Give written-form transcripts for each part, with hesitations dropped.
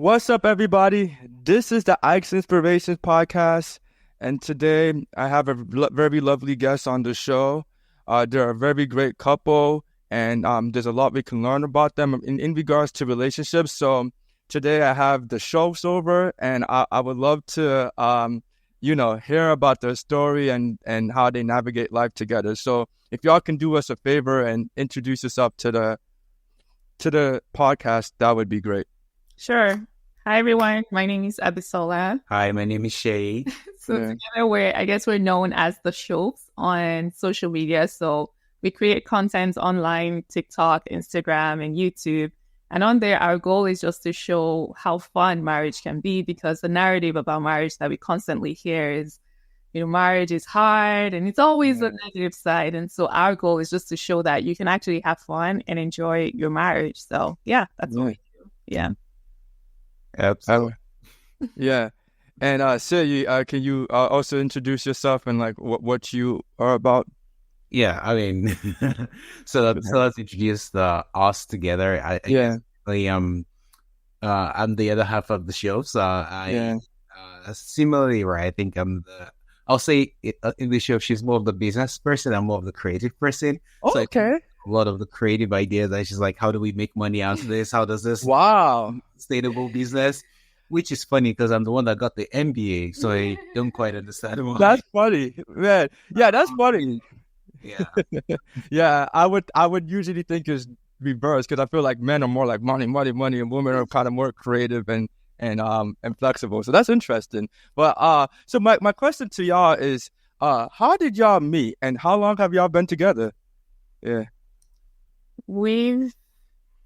What's up, everybody? This is the Ikesinspiration podcast, and today I have a very lovely guest on the show. They're a very great couple, and there's a lot we can learn about them in regards to relationships. So today I have the Shofs over, and I would love to, hear about their story and how they navigate life together. So if y'all can do us a favor and introduce yourself to the podcast, that would be great. Sure. Hi, everyone. My name is Abisola. Hi, my name is Shay. Together we're known as the Shofs on social media. So we create content online, TikTok, Instagram, and YouTube. And on there, our goal is just to show how fun marriage can be, because the narrative about marriage that we constantly hear is, marriage is hard and it's always a negative side. And so our goal is just to show that you can actually have fun and enjoy your marriage. So yeah, that's what we do. Yeah. Absolutely. Yeah. And Shay, can you also introduce yourself and like what you are about? Yeah, I mean, so let's introduce us together. I guess I'm the other half of the show. So similarly, right? I think I'll say in the show, she's more of the business person. I'm more of the creative person. Oh, so okay. A lot of the creative ideas. And she's like, how do we make money out of this? How does this sustainable business? Which is funny because I'm the one that got the MBA, so I don't quite understand why. That's funny, man. Yeah, that's funny. Yeah. Yeah, I would usually think it's reverse, because I feel like men are more like money, and women are kind of more creative and flexible. So that's interesting. But so my question to y'all is, how did y'all meet and how long have y'all been together? Yeah. We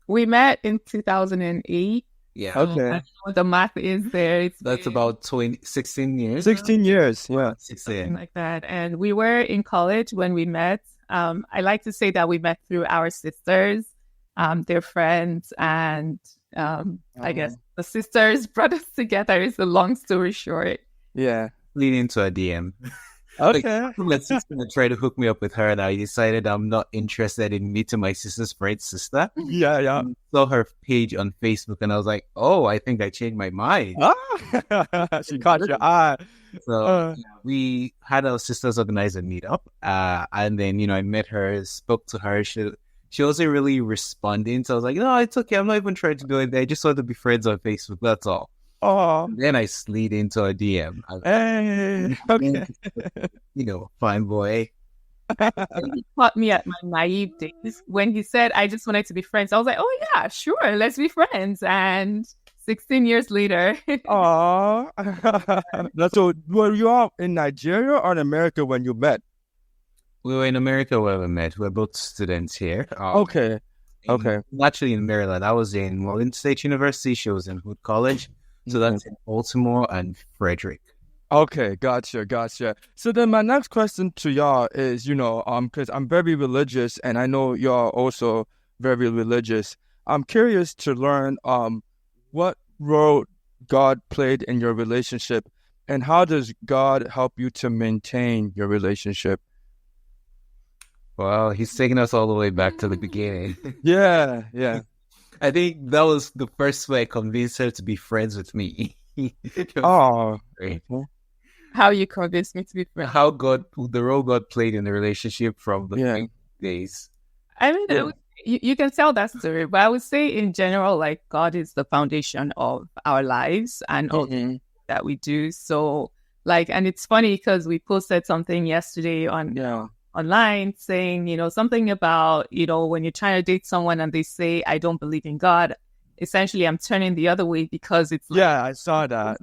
met in 2008. Yeah. Okay. What the math is there. That's about 16 years. 16 years. Yeah. Something like that. And we were in college when we met. I like to say that we met through our sisters. They're friends, and I guess the sisters brought us together. Is a long story short. Yeah. Lean into a DM. Okay. My sister tried to hook me up with her, and I decided I'm not interested in meeting my sister's friend's sister. Yeah. I saw her page on Facebook, and I was like, oh, I think I changed my mind. She caught your eye. So we had our sisters organize a meetup, and then, I met her, spoke to her. She wasn't really responding, so I was like, no, it's okay. I'm not even trying to do it. I just want to be friends on Facebook. That's all. Oh. Then I slid into a DM. Hey. Okay. Fine boy. He caught me at my naive days when he said, I just wanted to be friends. I was like, oh yeah, sure, let's be friends. And 16 years later. Oh. So were you all in Nigeria or in America when you met? We were in America when we met. We're both students here. Okay. Actually in Maryland. I was in Morgan State University. She was in Hood College. So that's in Baltimore and Frederick. Okay, gotcha. So then my next question to y'all is, because I'm very religious and I know y'all also very religious. I'm curious to learn what role God played in your relationship, and how does God help you to maintain your relationship? Well, he's taking us all the way back to the beginning. Yeah. I think that was the first way I convinced her to be friends with me. Oh, how you convinced me to be friends? The role God played in the relationship from the days. I mean, you can tell that story, but I would say in general, like, God is the foundation of our lives and all that we do. So, and it's funny because we posted something yesterday online saying, something about, when you're trying to date someone and they say, I don't believe in God, essentially I'm turning the other way because it's like, I saw that.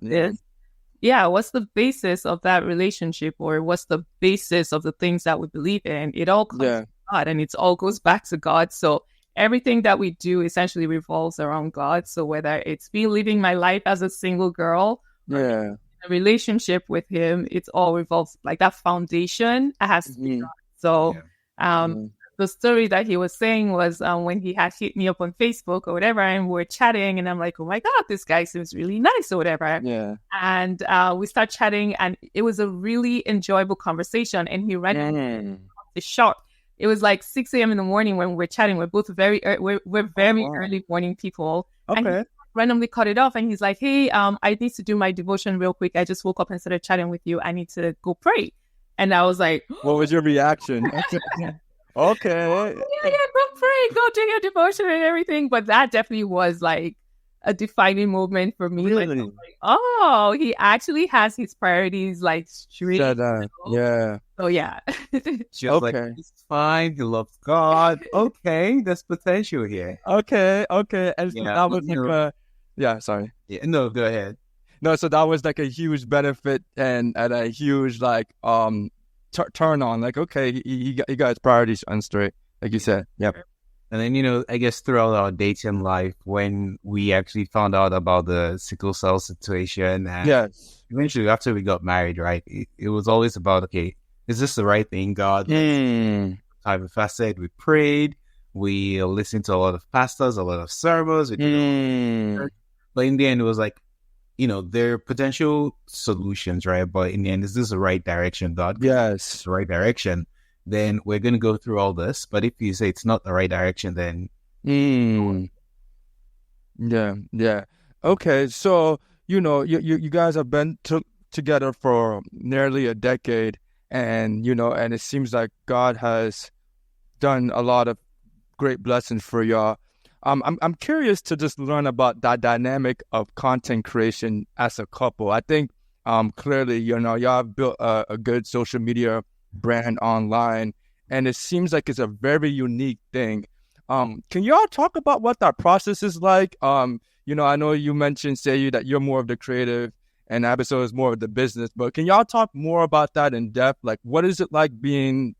Yeah, what's the basis of that relationship, or what's the basis of the things that we believe in? It all comes from God, and it all goes back to God. So everything that we do essentially revolves around God. So whether it's me living my life as a single girl, or a relationship with Him, it all revolves, like, that foundation has to be God. So the story that he was saying was when he had hit me up on Facebook or whatever, and we're chatting, and I'm like, oh my God, this guy seems really nice or whatever. Yeah. And we start chatting, and it was a really enjoyable conversation. And he ran the shop. It was like 6 a.m. in the morning when we're chatting. We're both very early morning people. Okay. And he randomly cut it off, and he's like, "Hey, I need to do my devotion real quick. I just woke up and started chatting with you. I need to go pray." And I was like, "What was your reaction?" Okay. Yeah, go pray, go do your devotion and everything. But that definitely was like a defining moment for me. Really? Like, oh, he actually has his priorities like straight. Yeah. So yeah. She was like, "He's fine. He loves God. Okay, there's potential here." Okay. And so that was like sorry. Yeah, no, go ahead. No, so that was like a huge benefit and a huge like turn on. Like, okay, he got his priorities on straight, like you said. Yep. And then, I guess throughout our dating life, when we actually found out about the sickle cell situation, and eventually after we got married, right, it was always about, okay, is this the right thing, God? Time we fasted, we prayed, we listened to a lot of pastors, a lot of sermons, but in the end, it was like, there are potential solutions, right? But in the end, is this the right direction, God? Yes. If it's the right direction, then we're going to go through all this. But if you say it's not the right direction, then... Yeah. Okay, so, you guys have been together for nearly a decade, and, and it seems like God has done a lot of great blessings for y'all. I'm curious to just learn about that dynamic of content creation as a couple. I think clearly, y'all have built a good social media brand online, and it seems like it's a very unique thing. Can y'all talk about what that process is like? I know you mentioned, Seyu, that you're more of the creative and Abiso is more of the business, but can y'all talk more about that in depth? Like, what is it like being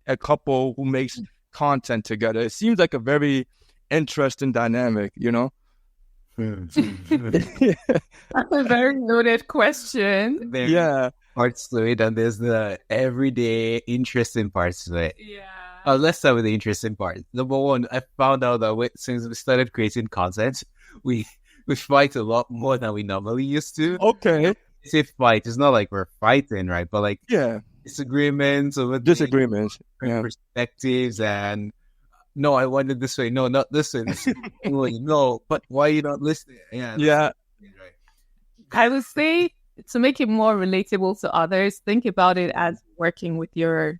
a couple who makes content together? It seems like a very interesting dynamic, That's a very loaded question. Parts to it, and there's the everyday interesting parts to it. Yeah. Let's start with the interesting part. Number one, I found out that since we started creating content, we fight a lot more than we normally used to. Okay. It's a fight. It's not like we're fighting, right? But like disagreements over perspectives and no, I want it this way. No, not this way. No, but why are you not listening? Yeah. I would say, to make it more relatable to others, think about it as working with your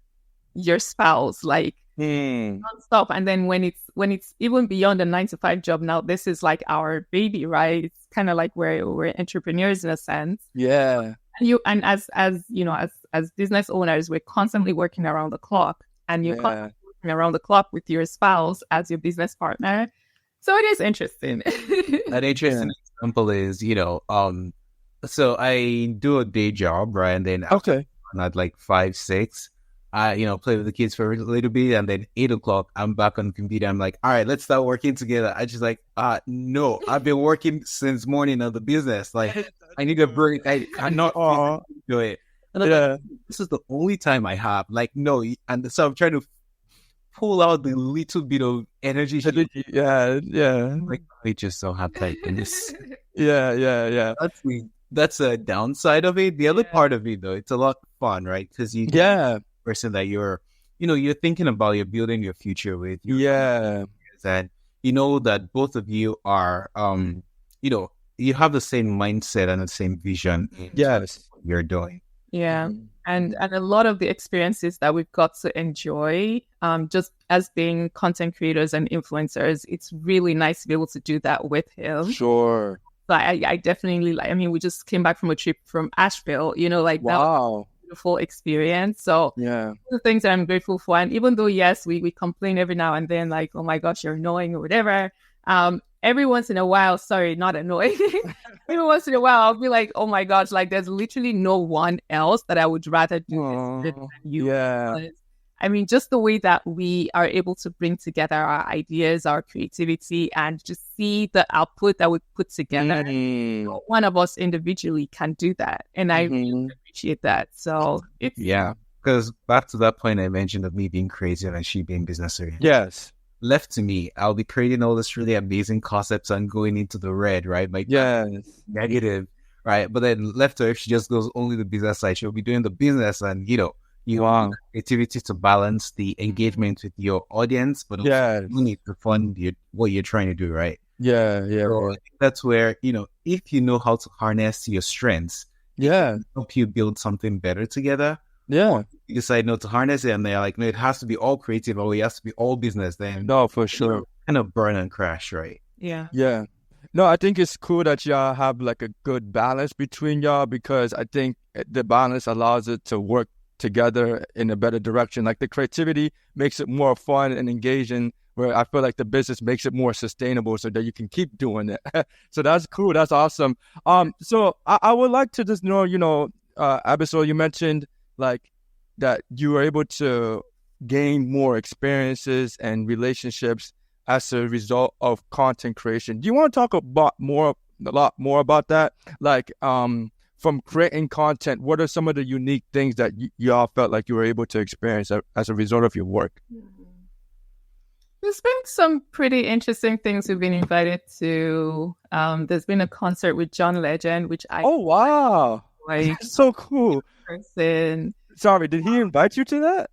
spouse, like nonstop. And then when it's even beyond a 9-to-5 job, now this is like our baby, right? It's kind of like we're entrepreneurs in a sense. Yeah. And as business owners, we're constantly working around the clock, and you're constantly working around the clock with your spouse as your business partner. So it is interesting. An interesting example is, so I do a day job, right? And then at like 5, 6, I, play with the kids for a little bit. And then 8 o'clock, I'm back on the computer. I'm like, all right, let's start working together. I just like, no, I've been working since morning on the business. Like, I need a break. I'm not do it. And like, this is the only time I have. Like, no. And so I'm trying to pull out the little bit of energy. Yeah. Like, I just don't have time in this. Yeah. That's a downside of it. The other part of it, though, it's a lot of fun, right? Because you person that you're thinking about, you're building your future with. And that both of you are, you have the same mindset and the same vision. Yes, what you're doing. Yeah. And a lot of the experiences that we've got to enjoy, just as being content creators and influencers, it's really nice to be able to do that with him. Sure. So I definitely we just came back from a trip from Asheville, wow. That was a beautiful experience. So the things that I'm grateful for. And even though, yes, we complain every now and then, like, oh my gosh, you're annoying or whatever. Every once in a while, sorry, not annoying. Every once in a while, I'll be like, oh my gosh, like there's literally no one else that I would rather do this than you. Yeah. Just the way that we are able to bring together our ideas, our creativity, and just see the output that we put together. One of us individually can do that. And I really appreciate that. So it's... Yeah. Because back to that point I mentioned of me being creative and she being business oriented. Yes. Left to me, I'll be creating all this really amazing concepts and going into the red, right? Like negative, right? But then left to her, if she just goes only the business side, she'll be doing the business and, you want creativity to balance the engagement with your audience, but also you need to fund what you're trying to do, right? Yeah. So I think that's where, if you know how to harness your strengths, help you build something better together. Yeah. You decide not to harness it, and they're like, no, it has to be all creative, or it has to be all business. Then no, for sure, kind of burn and crash, right? Yeah. Yeah. No, I think it's cool that y'all have like a good balance between y'all, because I think the balance allows it to work together in a better direction. Like the creativity makes it more fun and engaging, where I feel like the business makes it more sustainable so that you can keep doing it. So that's cool. That's awesome. So I would like to just know, Abyssal, you mentioned like that you were able to gain more experiences and relationships as a result of content creation. Do you want to talk about a lot more about that? Like, from creating content, what are some of the unique things that y'all felt like you were able to experience as a result of your work? There's been some pretty interesting things we've been invited to. There's been a concert with John Legend, which I... Oh, wow. That's so cool. Person. Sorry, did he invite you to that?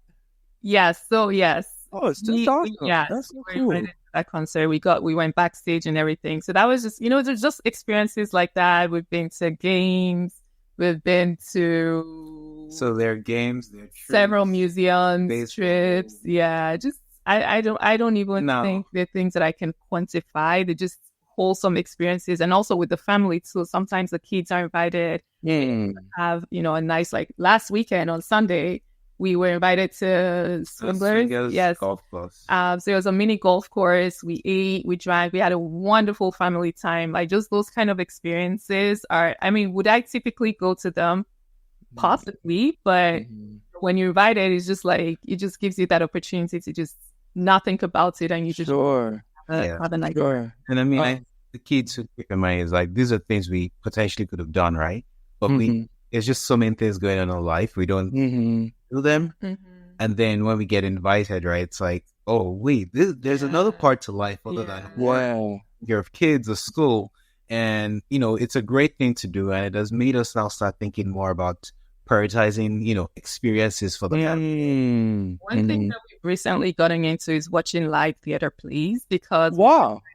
Yes. So, yes. Oh, it's just awesome. Yeah, that's so cool. That concert, we went backstage and everything. So that was just, there's just experiences like that. We've been to games. We've been to... So there are games, there are trips, several museums, trips. Yeah, just... I don't even think they're things that I can quantify. They're just wholesome experiences, and also with the family too. Sometimes the kids are invited. Have a nice, like last weekend on Sunday, we were invited to Swinglers. Yes, golf course. So it was a mini golf course. We ate, we drank, we had a wonderful family time. Like just those kind of experiences are. I mean, would I typically go to them? Possibly, but when you're invited, it's just like it just gives you that opportunity to just not think about it, and you just have a nice time. And I mean, the key to keep in mind is like these are things we potentially could have done, right? But there's just so many things going on in life, we don't do them. And then when we get invited, right, it's like, oh wait, there's another part to life other than work, your kids or school, and it's a great thing to do, and it has made us now start thinking more about prioritizing, experiences for the family. One thing that we've recently gotten into is watching live theater plays, because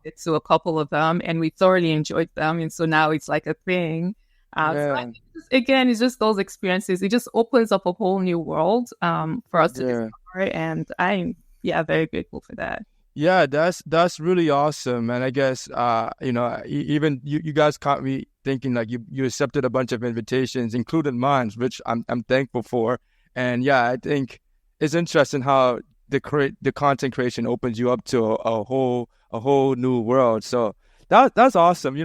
it's to a couple of them and we thoroughly enjoyed them, and so now it's like a thing. So I think again, it's just those experiences. It just opens up a whole new world for us to discover, and I'm very grateful for that. Yeah, that's really awesome. And I guess even you guys caught me thinking like you accepted a bunch of invitations, including mine, which I'm thankful for. And I think it's interesting how the content creation opens you up to a whole new world. So that's awesome.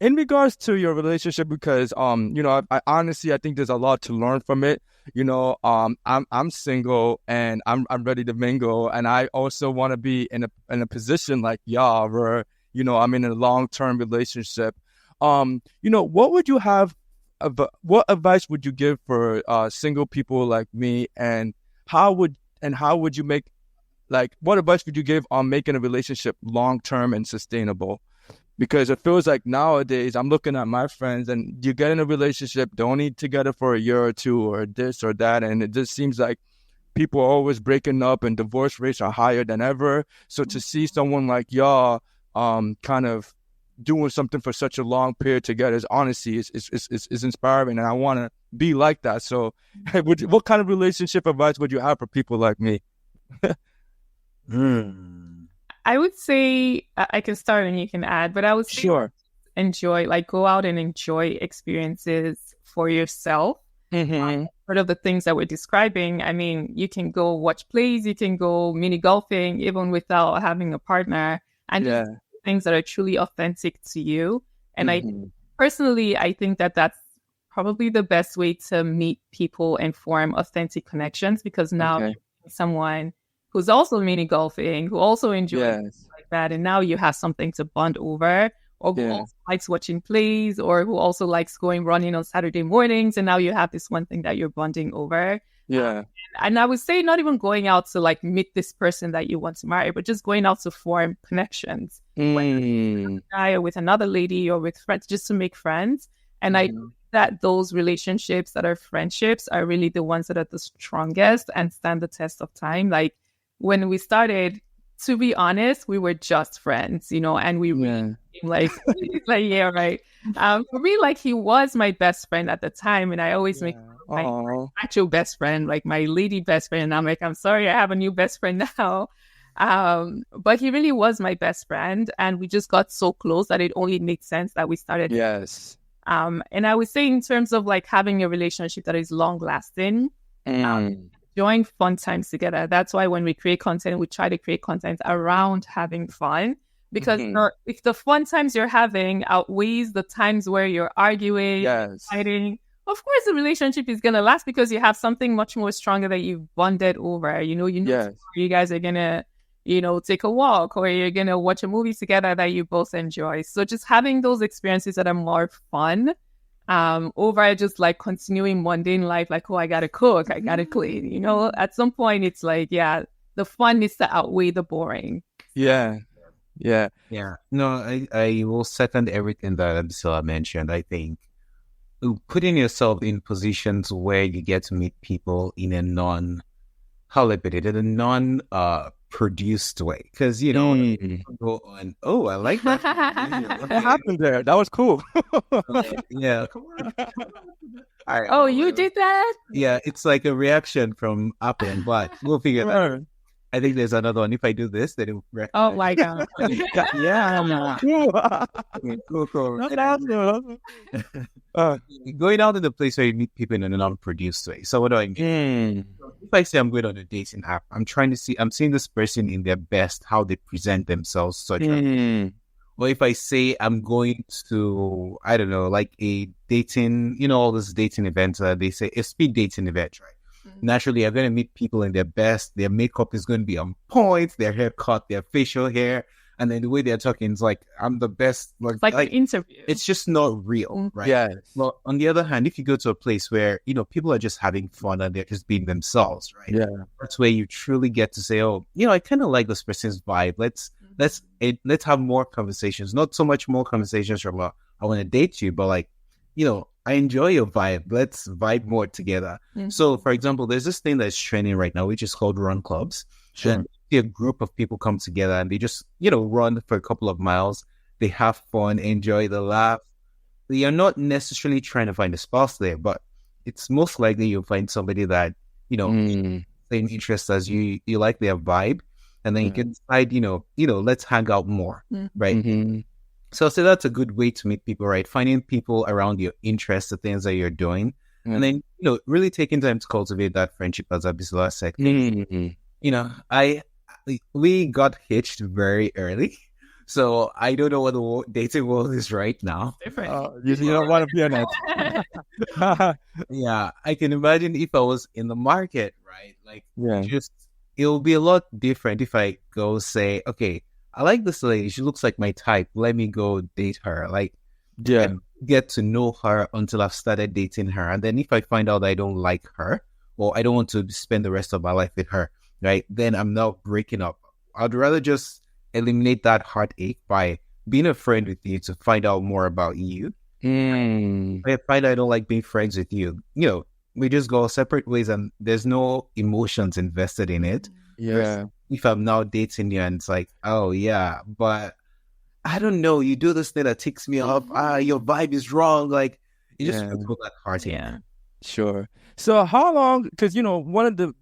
In regards to your relationship, because I honestly think there's a lot to learn from it. I'm single and I'm ready to mingle, and I also want to be in a position like y'all where I'm in a long-term relationship. What would you have? What advice would you give for single people like me, and how would you make, like, what advice would you give on making a relationship long-term and sustainable? Because it feels like nowadays I'm looking at my friends, and you get in a relationship, they're only together for a year or two or this or that. And it just seems like people are always breaking up and divorce rates are higher than ever. So to see someone like y'all kind of doing something for such a long period together is honestly is inspiring. And I want to be like that. So what kind of relationship advice would you have for people like me? I would say I can start and you can add, but I would say go out and enjoy experiences for yourself. Part of the things that we're describing, I mean, you can go watch plays, you can go mini golfing, even without having a partner, and just things that are truly authentic to you. And I think that that's probably the best way to meet people and form authentic connections, because now you're someone who's also mini golfing, who also enjoys like that, and now you have something to bond over, or who also likes watching plays, or who also likes going running on Saturday mornings, and now you have this one thing that you're bonding over. And I would say not even going out to like meet this person that you want to marry, but just going out to form connections with a guy or with another lady or with friends, just to make friends. And I think that those relationships that are friendships are really the ones that are the strongest and stand the test of time. Like, when we started, to be honest, we were just friends, and we like, like, yeah, right. For me, like, he was my best friend at the time, and I always make my actual best friend, like my lady best friend. And I'm like, I'm sorry, I have a new best friend now. But he really was my best friend, and we just got so close that it only made sense that we started. Yes. And I would say in terms of like having a relationship that is long lasting, enjoying fun times together. That's why when we create content, we try to create content around having fun, because if the fun times you're having outweighs the times where you're arguing, fighting, of course the relationship is gonna last, because you have something much more stronger that you've bonded over. You guys are gonna take a walk, or you're going to watch a movie together that you both enjoy. So just having those experiences that are more fun over just like continuing mundane life, like, oh, I got to cook, I got to clean, at some point it's like, yeah, the fun needs to outweigh the boring. Yeah. No, I will second everything that Absila mentioned. I think putting yourself in positions where you get to meet people in a produced way, because go on, I like that. What happened there? That was cool. Yeah. You did that? Yeah, it's like a reaction from Apple, but we'll figure that out. I think there's another one. If I do this, then it will... Oh my god. Yeah. Cool. Going out in the place where you meet people in a non-produced way. So what do I mean? If I say I'm going on a dating app, I'm seeing this person in their best, how they present themselves, such. Or if I say I'm going to, I don't know, like a dating, all these dating events, they say a speed dating event, right? Naturally, you're going to meet people in their best. Their makeup is going to be on point, their haircut, their facial hair, and then the way they're talking is like, I'm the best. Like an interview. It's just not real, right? Yeah. Well, on the other hand, if you go to a place where, people are just having fun and they're just being themselves, right? Yeah. That's where you truly get to say, oh, I kind of like this person's vibe. Let's have more conversations. Not so much more conversations from I want to date you, but like, I enjoy your vibe. Let's vibe more together. So, for example, there's this thing that's trending right now, which is called run clubs. Sure. And a group of people come together and they just, run for a couple of miles. They have fun, enjoy the laugh. They are not necessarily trying to find a spouse there, but it's most likely you'll find somebody that, same interest as you like their vibe. And then you can decide, let's hang out more, right? So I'll say that's a good way to meet people, right? Finding people around your interests, the things that you're doing. And then, really taking time to cultivate that friendship, as Abisala said. We got hitched very early. So I don't know what the dating world is right now. Different. You don't want to be on it. Yeah, I can imagine if I was in the market, right? Like, it'll be a lot different if I go say, okay, I like this lady. She looks like my type. Let me go date her. Like, get to know her until I've started dating her. And then if I find out I don't like her, or I don't want to spend the rest of my life with her, right? Then I'm now breaking up. I'd rather just eliminate that heartache by being a friend with you to find out more about you. If I find I don't like being friends with you, we just go separate ways and there's no emotions invested in it. Yeah. If I'm now dating you and it's like, oh yeah, but I don't know, you do this thing that ticks me off. Your vibe is wrong. Like, you just feel that heartache. Yeah. Sure. So how long, because, one of the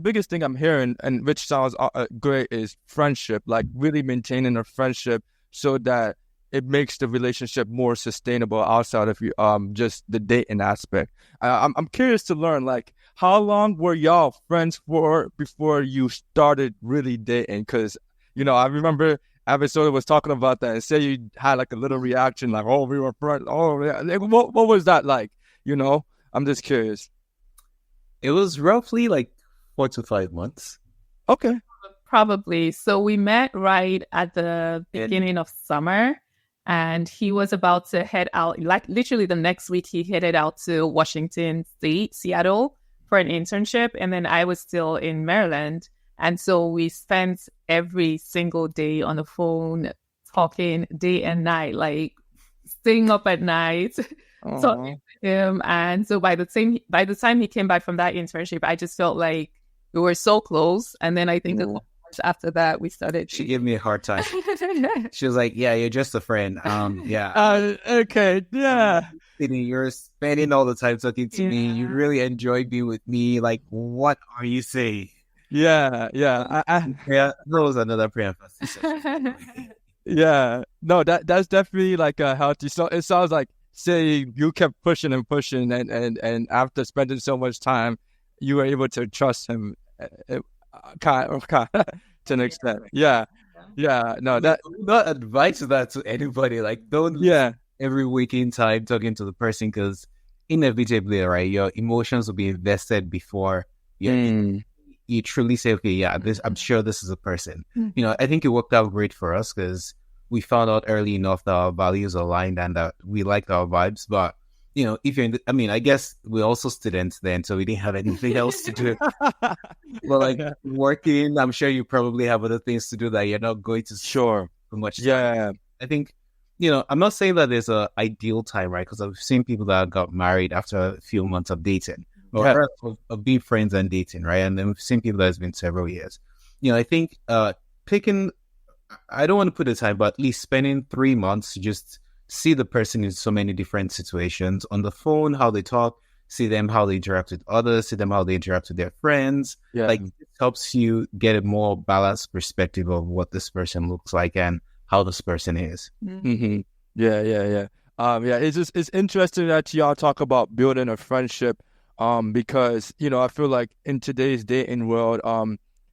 biggest thing I'm hearing, and which sounds great, is friendship, like really maintaining a friendship so that it makes the relationship more sustainable outside of just the dating aspect. I'm curious to learn, like, how long were y'all friends for before you started really dating? Because, I remember Abisola was talking about that and said you had like a little reaction, like, oh, we were friends. Oh, yeah. Like, what was that like? I'm just curious. It was roughly like 4 to 5 months. Okay. Probably. So we met right at the beginning of summer, and he was about to head out. Like literally the next week, he headed out to Washington State, Seattle, for an internship. And then I was still in Maryland. And so we spent every single day on the phone, talking day and night, like staying up at night, talking to him. And so by the time he came back from that internship, I just felt like we were so close. And then I think after that, we started. She gave me a hard time. She was like, "Yeah, you're just a friend." Yeah. Okay. Yeah. You're spending all the time talking to me. You really enjoy being with me. Like, what are you saying? Yeah. Yeah, that was another pre-emphasis session. Yeah. No, that's definitely like a healthy. So it sounds like, say you kept pushing and pushing, and after spending so much time, you were able to trust him, kind of, to an extent. Yeah. No, that not advise that to anybody. Like, don't every waking time talking to the person, because inevitably, right, your emotions will be invested before you truly say, okay, yeah, I'm sure this is a person. I think it worked out great for us because we found out early enough that our values aligned and that we liked our vibes. But, if you're I guess we're also students then, so we didn't have anything else to do. But like working, I'm sure you probably have other things to do that you're not going to for much time. Yeah. I think, I'm not saying that there's an ideal time, right? Because I've seen people that got married after a few months of dating. Or of being friends and dating, right? And then we've seen people that has been several years. I think picking, I don't want to put a time, but at least spending 3 months to just see the person in so many different situations on the phone, how they talk, see them, how they interact with others, see them, how they interact with their friends. Yeah. Like, it helps you get a more balanced perspective of what this person looks like and how this person is. Mm-hmm. Yeah. It's interesting that y'all talk about building a friendship. Because, I feel like in today's dating world,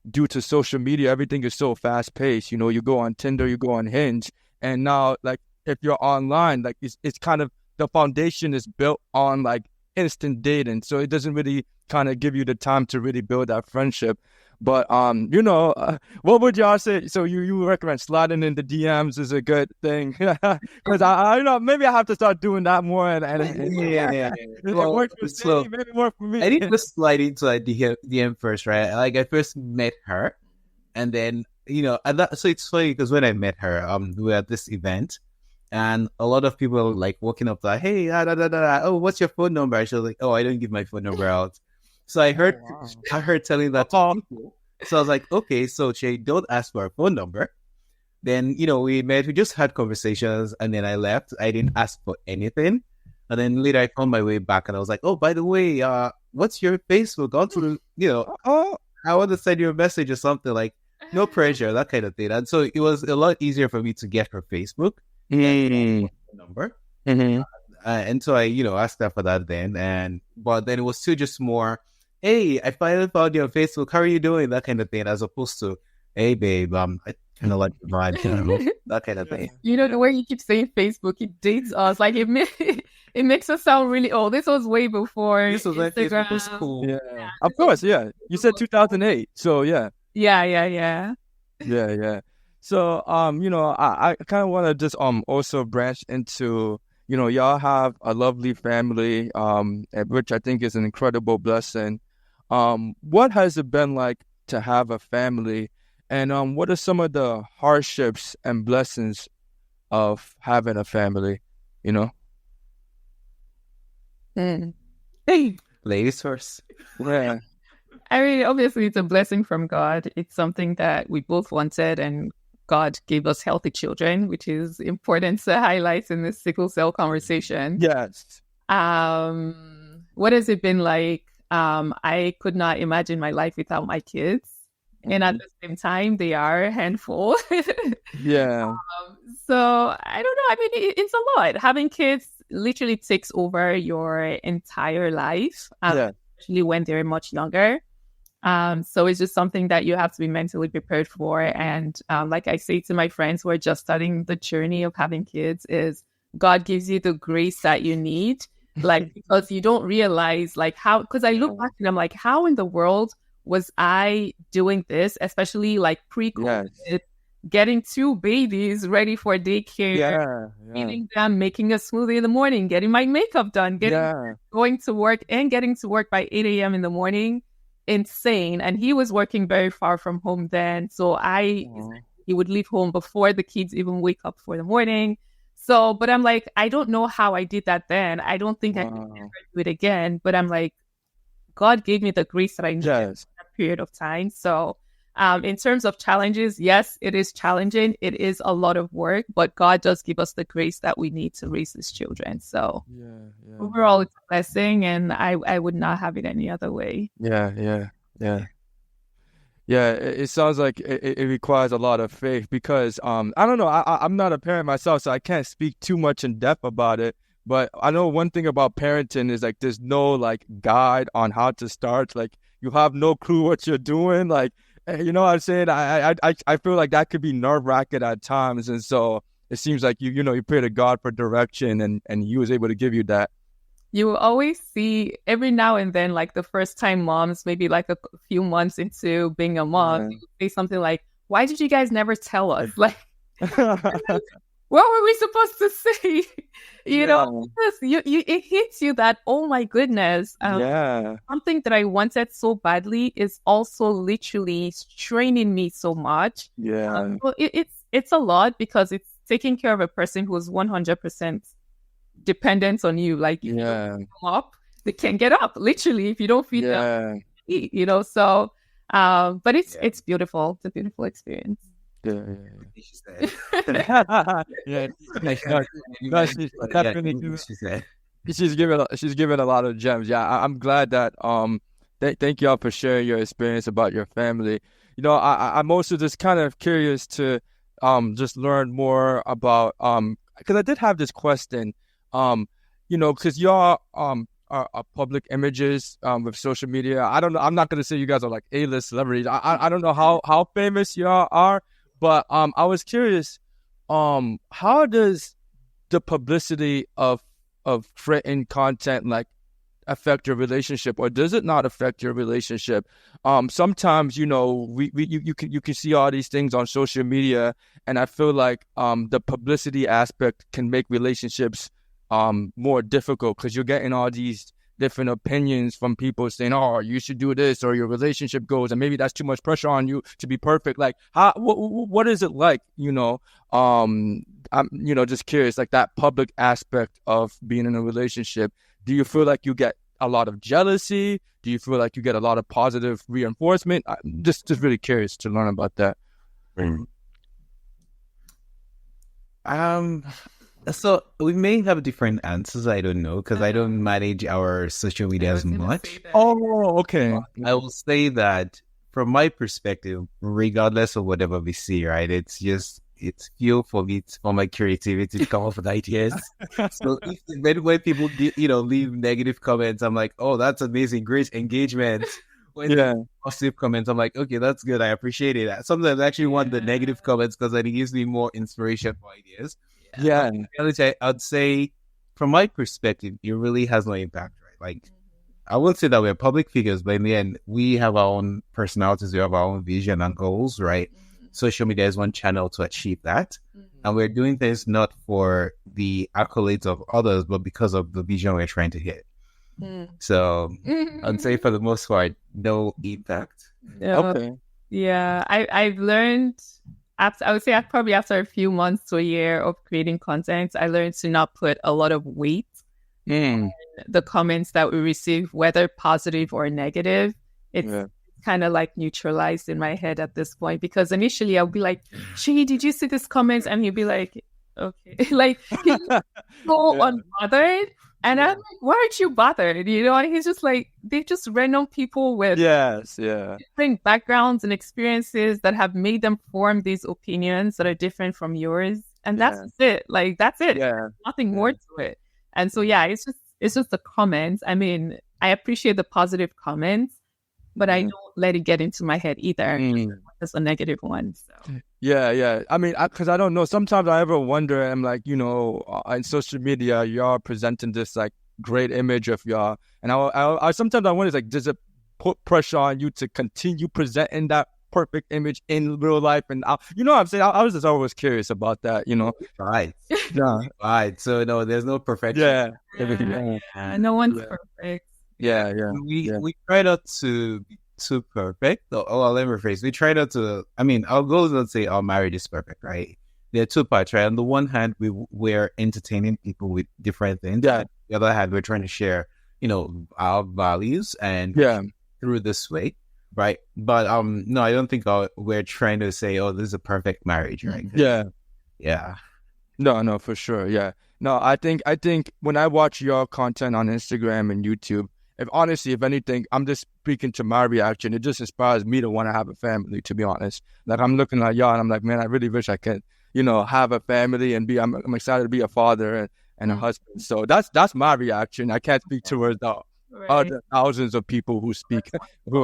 due to social media, everything is so fast paced. You go on Tinder, you go on Hinge, and now, like, if you're online, like, it's kind of, the foundation is built on like instant dating. So it doesn't really kind of give you the time to really build that friendship. But, what would y'all say? So you recommend sliding in the DMs is a good thing? Because I maybe I have to start doing that more. And yeah. It works for me, maybe more for me. I need to slide into a DM first, right? Like, I first met her, and then, so it's funny because when I met her, we were at this event, and a lot of people were like walking up like, "Hey, oh, what's your phone number?" And she was like, "Oh, I don't give my phone number out." So I heard telling that to people. So I was like, okay, so Shay, don't ask for her phone number. Then, we met, we just had conversations, and then I left. I didn't ask for anything. And then later I found my way back, and I was like, oh, by the way, what's your Facebook? I want to send you a message or something, like, no pressure, that kind of thing. And so it was a lot easier for me to get her Facebook number. Mm-hmm. And so I, asked her for that then. But then it was still just more, hey, I finally found you on Facebook. How are you doing? That kind of thing, as opposed to, hey, babe, I kind of like the vibe, that kind of thing. The way you keep saying Facebook, it dates us. Like, it makes us sound really old. This was way before this was when Facebook was cool. Yeah. Of course, yeah. You said 2008, so yeah. Yeah. So, I kind of want to just also branch into, y'all have a lovely family, which I think is an incredible blessing. What has it been like to have a family, and what are some of the hardships and blessings of having a family? Hey, ladies first. Yeah. I mean, obviously, it's a blessing from God. It's something that we both wanted, and God gave us healthy children, which is important to highlight in this sickle cell conversation. Yes. What has it been like? I could not imagine my life without my kids. And at the same time, they are a handful. Yeah. So I don't know. I mean, it's a lot. Having kids literally takes over your entire life, especially when they're much younger. So it's just something that you have to be mentally prepared for. And like I say to my friends who are just starting the journey of having kids, is God gives you the grace that you need. Like, because you don't realize like how, because I look back and I'm like, how in the world was I doing this, especially like pre-COVID, getting 2 babies ready for daycare, feeding them, making a smoothie in the morning, getting my makeup done, going to work and getting to work by 8 a.m. in the morning. Insane. And he was working very far from home then. So he would leave home before the kids even wake up for the morning. So, but I'm like, I don't know how I did that then. I don't think I can ever do it again. But I'm like, God gave me the grace that I needed in that period of time. So In terms of challenges, yes, it is challenging. It is a lot of work, but God does give us the grace that we need to raise His children. So overall, it's a blessing, and I would not have it any other way. Yeah. It sounds like it requires a lot of faith because I don't know. I'm not a parent myself, so I can't speak too much in depth about it. But I know one thing about parenting is like there's no like guide on how to start. Like you have no clue what you're doing. Like you know what I'm saying? I feel like that could be nerve-wracking at times, and so it seems like you pray to God for direction, and He was able to give you that. You will always see every now and then, like the first time moms, maybe like a few months into being a mom, you say something like, "Why did you guys never tell us?" Like, what were we supposed to say? You know, because it hits you that, oh my goodness. Something that I wanted so badly is also literally straining me so much. So it's a lot because it's taking care of a person who is 100% dependent on you. Like, if you don't come up, they can't get up. Literally, if you don't feed them, eat, So, but it's beautiful. It's a beautiful experience. She's given a lot of gems. I'm glad that thank y'all for sharing your experience about your family. I'm also just kind of curious to just learn more about because I did have this question, because y'all are public images with social media. I don't know. I'm not gonna say you guys are like A-list celebrities. I don't know how famous y'all are. But I was curious, how does the publicity of written content like affect your relationship, or does it not affect your relationship? Sometimes you can see all these things on social media, and I feel like the publicity aspect can make relationships more difficult because you're getting all these different opinions from people saying, "Oh, you should do this," or your relationship goes, and maybe that's too much pressure on you to be perfect. Like, what is it like? I'm just curious, like that public aspect of being in a relationship. Do you feel like you get a lot of jealousy? Do you feel like you get a lot of positive reinforcement? I'm just really curious to learn about that. So we may have different answers. I don't know because I don't manage our social media as much. Oh, okay. I will say that from my perspective, regardless of whatever we see, right? It's fuel for me, for my creativity to come up with ideas. So when people leave negative comments, I'm like, oh, that's amazing, great engagement. When positive comments, I'm like, okay, that's good. I appreciate it. Sometimes I actually want the negative comments because it gives me more inspiration for ideas. I'd say from my perspective, it really has no impact, right? Like, I would say that we're public figures, but in the end, we have our own personalities, we have our own vision and goals, right? Social media is one channel to achieve that. And we're doing things not for the accolades of others, but because of the vision we're trying to hit. So I'd say for the most part, no impact. Okay. Yeah, I've learned... I would say probably after a few months to a year of creating content, I learned to not put a lot of weight on the comments that we receive, whether positive or negative. It's kind of like neutralized in my head at this point, because initially I'll be like, "She, did you see this comment?" And he'll be like, "Okay," like he's so unbothered. And I'm like, why aren't you bothered? And he's just like, they're just random people with different backgrounds and experiences that have made them form these opinions that are different from yours. And that's it. Like, that's it. Nothing more to it. And so, it's just the comments. I mean, I appreciate the positive comments, but I don't let it get into my head either. That's a negative one. So. Yeah. I mean, because I don't know. Sometimes I ever wonder, I'm like, on social media, y'all presenting this like great image of y'all. And I sometimes I wonder, like, does it put pressure on you to continue presenting that perfect image in real life? And you know what I'm saying? I was just always curious about that, Right. Right. So, no, there's no perfection. No one's perfect. We try not to be too perfect. Well, let me rephrase. We try not to, our goal is not to say our marriage is perfect, right? There are two parts, right? On the one hand, we're entertaining people with different things. On the other hand, we're trying to share, our values and through this way, right? But no, I don't think we're trying to say, oh, this is a perfect marriage, right? Yeah. No, for sure. Yeah. No, I think when I watch your content on Instagram and YouTube, if anything, I'm just speaking to my reaction. It just inspires me to want to have a family, to be honest. Like, I'm looking at y'all and I'm like, man, I really wish I could, have a family and I'm excited to be a father and a husband. So that's my reaction. I can't speak towards the other thousands of people who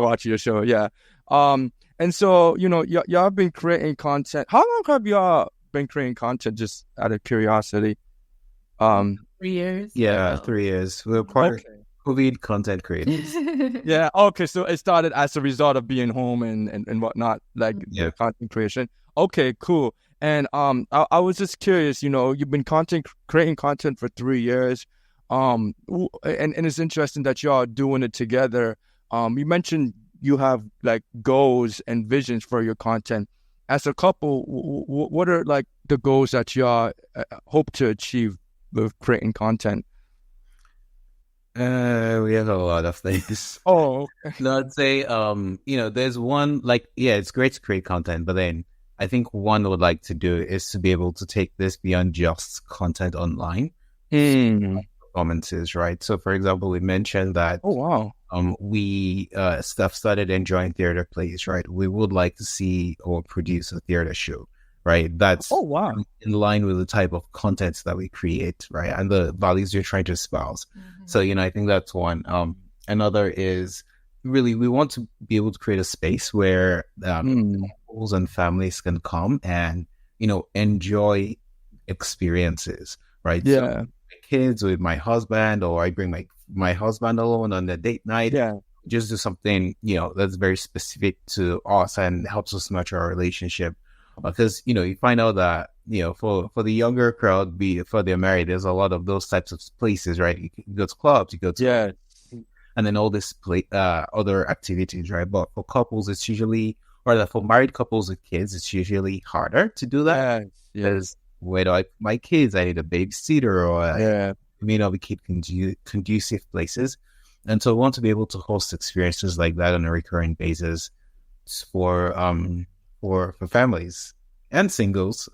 watch your show. Yeah. And so, y'all have been creating content. How long have y'all been creating content, just out of curiosity? 3 years. Yeah, 3 years. We're part of COVID content creators. Yeah. Okay. So it started as a result of being home and whatnot, like content creation. Okay, cool. And I was just curious, you've been creating content for 3 years. And it's interesting that y'all are doing it together. You mentioned you have like goals and visions for your content. As a couple, what are like the goals that y'all hope to achieve with creating content? We have a lot of things. Oh, I'd say, there's one, like, it's great to create content, but then I think one I would like to do is to be able to take this beyond just content online. Performances, right? So, for example, we mentioned that. Oh, wow. We started enjoying theater plays, right? We would like to see or produce a theater show, right? That's in line with the type of content that we create, right? And the values you're trying to espouse. So, I think that's one. Another is really, we want to be able to create a space where couples and families can come and, enjoy experiences, right? Yeah. So, kids with my husband, or I bring my husband alone on the date night. Yeah. Just do something, that's very specific to us and helps us nurture our relationship. Because, you find out that, for the younger crowd, before they're married, there's a lot of those types of places, right? You go to clubs, you go to, and then all this other activities, right? But for couples, it's usually, or for married couples with kids, it's usually harder to do that. Because where do I put my kids? I need a babysitter, or it may not be conducive places. And so we want to be able to host experiences like that on a recurring basis for families and singles.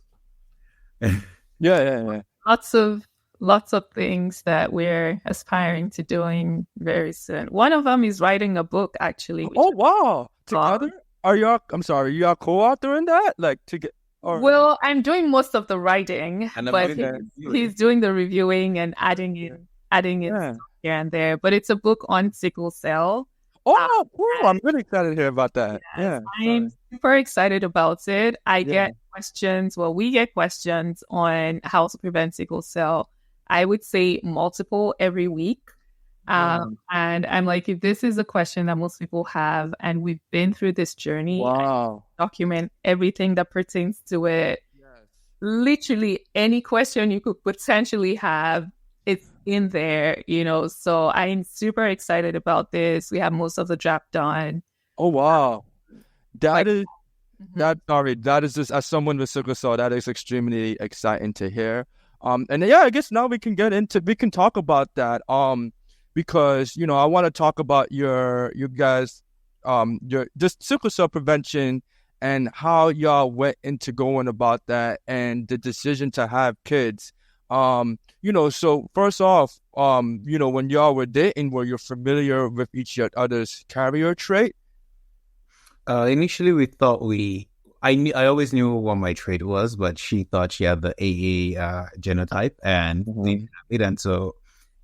Lots of things that we're aspiring to doing very soon. One of them is writing a book, actually. Oh, wow. Together? Are y'all co-authoring that? Like, to get... Well, I'm doing most of the writing, but he's doing the reviewing and adding in here and there. But it's a book on sickle cell. Oh, cool. I'm really excited to hear about that. I'm super excited about it. Get questions. Well, we get questions on how to prevent sickle cell. I would say multiple every week. And I'm like, if this is a question that most people have, and we've been through this journey, document everything that pertains to it. Literally any question you could potentially have, it's in there, so I'm super excited about this. We have most of the draft done. Oh, wow. That is just, as someone with sickle cell, that is extremely exciting to hear. And I guess now we can talk about that. Because, I want to talk about your guys, your just sickle cell prevention and how y'all went into going about that and the decision to have kids. So first off, when y'all were dating, were you familiar with each other's carrier trait? Initially, we thought I always knew what my trait was, but she thought she had the AA genotype, and and so.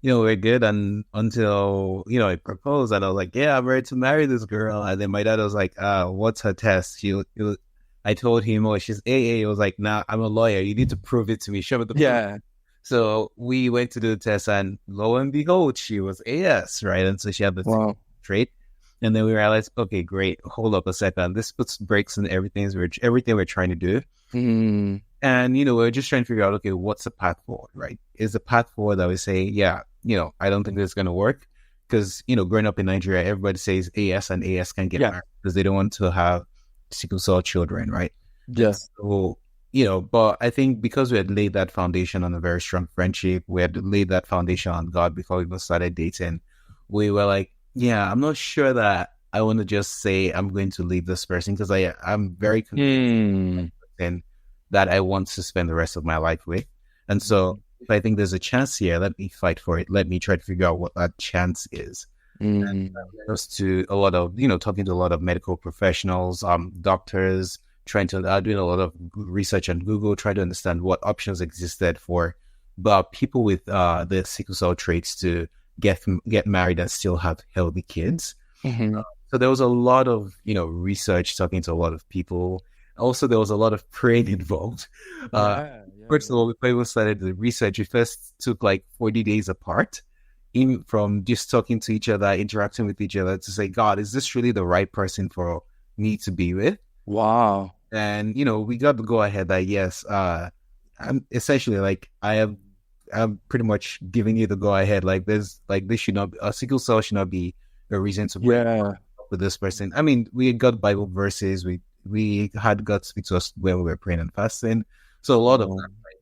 We're good, and until, I proposed, and I was like, I'm ready to marry this girl. And then my dad was like, what's her test? I told him, she's AA. He was like, nah, I'm a lawyer. You need to prove it to me. Show me the proof. So we went to do the test, and lo and behold, she was AS, right? And so she had the trait. And then we realized, okay, great. Hold up a second. This puts brakes on everything we're trying to do. And, we're just trying to figure out, okay, what's the path forward, right? Is the path forward that we say, I don't think this is going to work? Because, growing up in Nigeria, everybody says AS and AS can't get married because they don't want to have sickle cell children, right? Yes. So, but I think because we had laid that foundation on a very strong friendship, we had laid that foundation on God before we even started dating, we were like, I'm not sure that I want to just say I'm going to leave this person because I'm very convinced that I want to spend the rest of my life with. And so if I think there's a chance here, let me fight for it. Let me try to figure out what that chance is. And goes to a lot of, talking to a lot of medical professionals, doctors, trying to doing a lot of research on Google, trying to understand what options existed for people with the sickle cell traits to get married and still have healthy kids. So there was a lot of research, talking to a lot of people. Also, there was a lot of praying involved. First of all, when we started the research, we first took like 40 days apart, from just talking to each other, interacting with each other, to say, God, is this really the right person for me to be with? Wow. And we got to go ahead that yes, I'm essentially like I'm pretty much giving you the go ahead. Like this should not a sickle cell should not be a reason to break up with this person. I mean, we got Bible verses. We had God speak to us when we were praying and fasting. So a lot of that, right?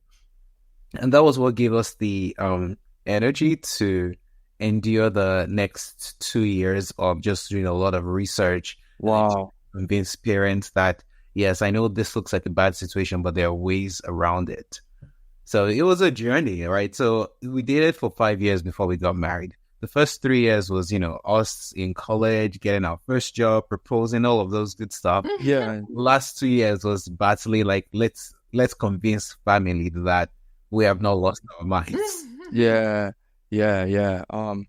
And that was what gave us the energy to endure the next 2 years of just doing a lot of research. Wow. Convince parents that yes, I know this looks like a bad situation, but there are ways around it. So it was a journey, right? So we did it for 5 years before we got married. The first 3 years was, us in college, getting our first job, proposing, all of those good stuff. Yeah. The last 2 years was battling, like, let's convince family that we have not lost our minds. Yeah. Thanks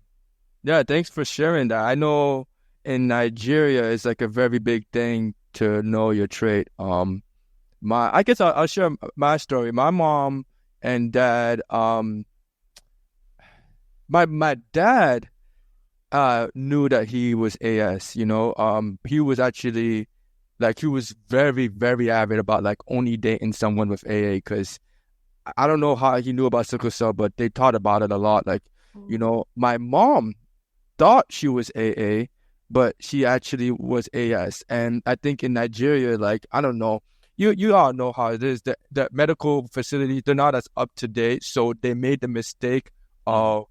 for sharing that. I know in Nigeria, it's like a very big thing to know your trait. I guess I'll share my story. My mom and dad, my dad knew that he was AS, he was actually he was very, very avid about only dating someone with AA, because I don't know how he knew about sickle cell, but they taught about it a lot. My mom thought she was AA, but she actually was AS. And I think in Nigeria, I don't know, you all know how it is. The medical facilities, they're not as up to date. So they made the mistake of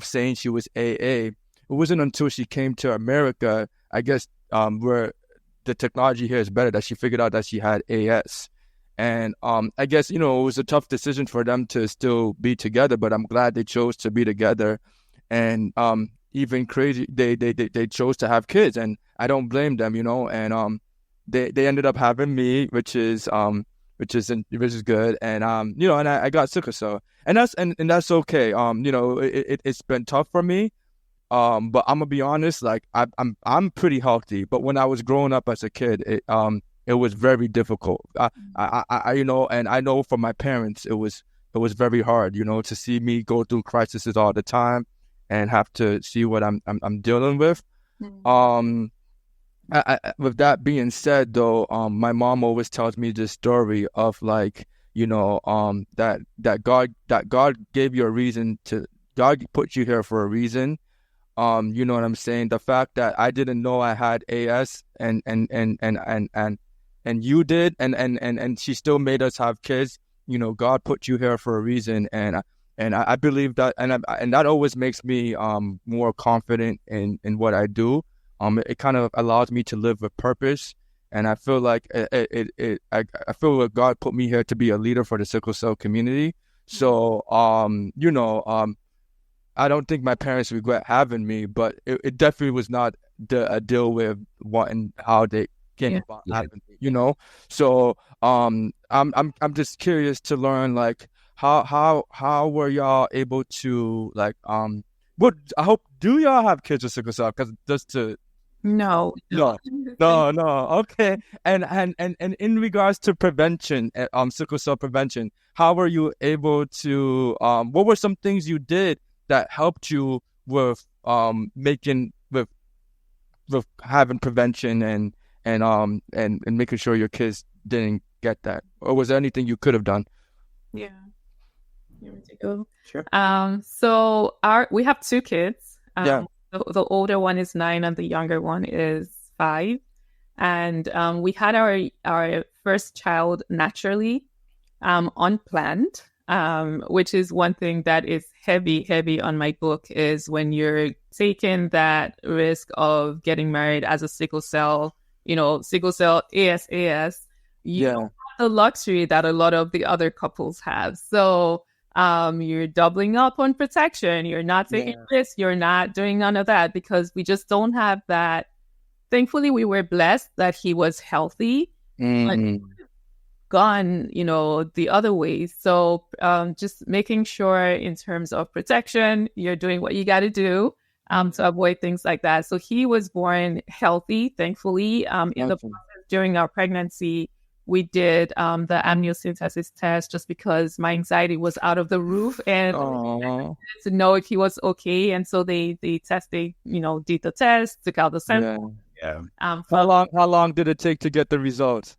saying she was AA. It wasn't until she came to America, I guess, where the technology here is better, that she figured out that she had AS. And I guess, it was a tough decision for them to still be together, but I'm glad they chose to be together. And even crazy, they chose to have kids, and I don't blame them, and they ended up having me, which is good. And and I got sickle cell, and that's okay. It's been tough for me. But I'm gonna be honest, I'm pretty healthy. But when I was growing up as a kid, it was very difficult. And I know from my parents, it was very hard, to see me go through crises all the time and have to see what I'm dealing with. With that being said, though, my mom always tells me this story of that God gave you a reason God put you here for a reason. You know what I'm saying? The fact that I didn't know I had AS and you did, and she still made us have kids. God put you here for a reason, and I believe that, and that always makes me more confident in what I do. It kind of allows me to live with purpose, and I feel like I feel like God put me here to be a leader for the sickle cell community. So I don't think my parents regret having me, but it definitely was not a deal with what and how they came about having me, So I'm just curious to learn how were y'all able to do y'all have kids with sickle cell? Because just to No. Okay. And in regards to prevention, sickle cell prevention, how were you able to? What were some things you did that helped you with making with having prevention and making sure your kids didn't get that? Or was there anything you could have done? Yeah. You want me to go? Sure. So we have 2 kids. The older one is 9 and the younger one is 5. And we had our first child naturally, unplanned. which is one thing that is heavy on my book, is when you're taking that risk of getting married as a sickle cell ASAS, you don't have the luxury that a lot of the other couples have. So you're doubling up on protection. You're not taking risks. You're not doing none of that because we just don't have that. Thankfully, we were blessed that he was healthy. But gone, the other ways. So just making sure in terms of protection, you're doing what you got to do to avoid things like that. So he was born healthy, thankfully. In the process during our pregnancy, we did the amniocentesis test just because my anxiety was out of the roof and to know if he was okay. And so they did the test, took out the sample. Yeah. How long did it take to get the results?